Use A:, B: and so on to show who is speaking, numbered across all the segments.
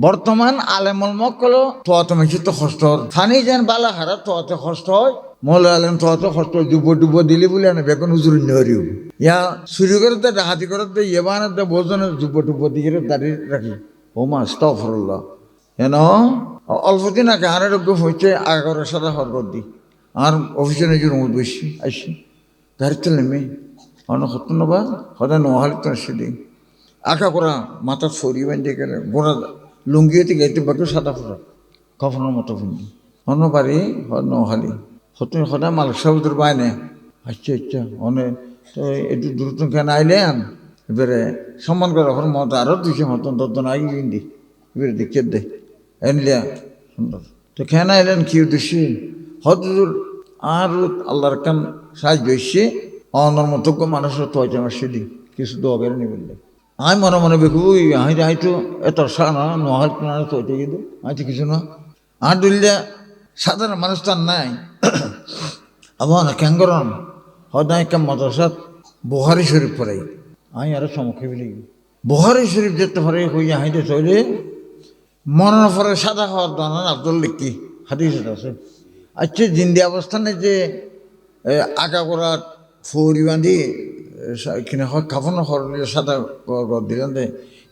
A: বর্তমান আলেমল মক্কল তোয়াতে মেশি তো কষ্ট ফানি যেন বালা হারা তোয়াতে কষ্ট হয় মৌল আলেম তোয়াতে কষ্ট ডুব দিলি বলে না বেগুন হুজুর নরিও ইয়া চুরি করতে ডাহাতি করতে ইয়েবানে বোঝনে ডুব দিয়ে দাঁড়িয়ে রাখি ও মা আস্তাগফিরুল্লাহ কেন অল্প দিন আগে আর রোগ্য হয়েছে 11 সাদা হরকত দি আর অফিসে নিজের মত বসি আসি দাঁড়িয়ে নেমে অন্য হত নবা সদায় নোহালি তো আসি দিই আঁকা করা মাথা সরি বাঁধে গেলে গোড়া লুঙ্গিতে গাইতে বাকি সাদা ফোরা কখনোর মতো ফিন্দি অন্য বাড়ি নোহালি হত সদায় মালিক সাহেবদের বাইনে আচ্ছা অনেক তো একটু দ্রুত কেন আইলেন এবারে সম্মান করা হর মতো আরও 200 মতন তখন আই বিন্দি এবারে দেখে দে এনলিয়া সুন্দর তো কেন আইলেন কি উদ্দেশ্য হজুর আর আল্লাহর কান সাহায্য হয়েছে অনর মতো মানুষের তো আমার সেদি কিছু দোয়া করে নি বললে আমি মনে মনে বেকু হয়তো এত সানা নহল তো কিন্তু হয়তো কিছু না আর দিল্লা সাধারণ মানুষ তো নাই আবার কেন করেন সদায় একটা মাদ্রাসাত বুখারী শরীফ পড়াই আমি আরো চমকে বলি বুখারী শরীফ যেতে পারে হইয়া হাইতে চলে মরণ পরে সাদা হওয়ার দানান আব্দুল লিখি হাদিস আছে আচ্ছা জিন্দি অবস্থানে যে আঁকা করা ফৌরি বাঁধি কিনে কাফনের হরলে সাদা দিলেন দে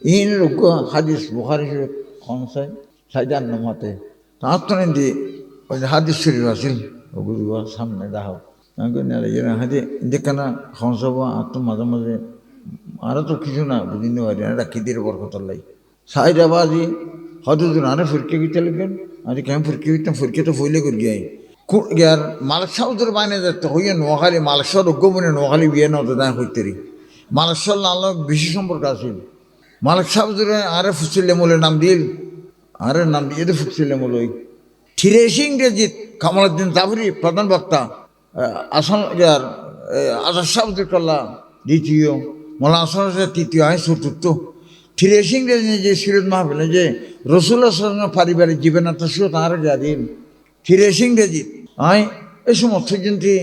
A: ইন রোগ্য হাদিস বুখারী শরীফ খন সাইজার নামাতে তার তো দি ওই হাদিস শরীফ আছিল গুরুবার সামনে দাও হাতে দেখানা খসব আর তো মাঝে মাঝে আরও তো কিছু না বুঝি নি পারি রাখি দিয়ে বরকতর লাই সাইড আবাজি হয়তো আরে ফুরকে গিয়ে লিখবেন আরে কেমন ফুরকে গিতাম ফুরকে তো ফইলে করি গিয়ে ইয়ার মালিক সাহুদের বাইনে যাতে হইয়া নোয়াখালী মালিক সাহ গোপনে নোয়াখালী বিয়ে নতো দায় হইতেরি মালিক সাহ নালো বেশি সম্পর্ক আছিল মালিক সাহুদের আরে ফুসিলে মোলে নাম দিল আরে নাম দিয়ে তো ফুসিলে মোলই থিরে সিং রেজিত কামালউদ্দিন তাবরি প্রধান বক্তা আসন ইয়ার আজাদ সাহুদের কল্লা দ্বিতীয় মোলা আসন তৃতীয় হয় চতুর্থ থিরে সিং রেজি যে সিরত মাহফিলে যে রসুল্লাহ পারিবারিক জীবনাথ ছিল তাঁর যাদিন থিরে সিং রেজি আই এই সমস্ত জনটি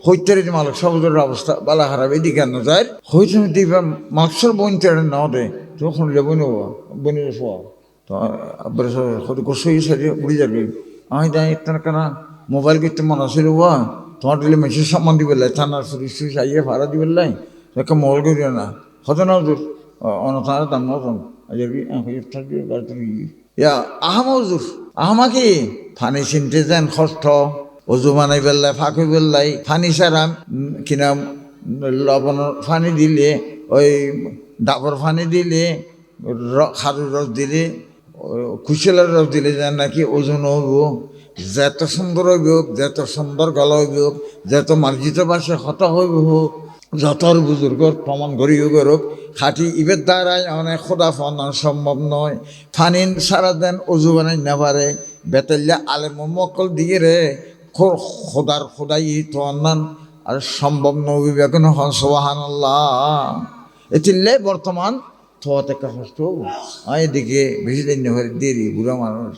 A: হইতারি মালিক সাহুদের অবস্থা বালা খারাপ এদিকে না যায় হইতে দিবা মাকসর বোন তেড়ে না দে তখন বই বনি ফোয়া তো আবার গোসই সারি উড়ি যাবে আমি যাই তার কেনা মোবাইল করতে মনে ছিল বা তোমার দিলে মেসেজ সম্মান দিবেলাই থানার পুলিশ টুলিশ আইয়ে ভাড়া দিবেলাই একটা মোবাইল করি না হতো না হুজুর অনথার দাম নতুন ইয়া আহামা হুজুর আহামা কি ফানি চিনতে যেন কষ্ট অজু বানাই পেলাই ফাঁকি পেলাই ফানি সারাম কিনা লবণের ফানি দিলে ওই ডাবর ফানি দিলে খারুর রস দিলে কুশলের রস দিলে যেন নাকি ওজন হইব যত সুন্দর হইব যত সুন্দর গলা হইব যত মার্জিত বাসে হত হইব হোক যতর বুজুর্গর প্রমাণ করিও করুক খাটি ইবের দ্বারাই অনেক খোদা ফানা সম্ভব নয় ফানিন সারা দেন অজু বানাই না পারে বেতাল্লা আলেম মকল দিয়ে রে খোদার খোদাই তো অন্যান আর সম্ভব নবী বেগুন হন সুবহানাল্লাহ এটিলে বর্তমান থোয়াতে কষ্ট এদিকে বেশি দিন দেরি বুড়া মানুষ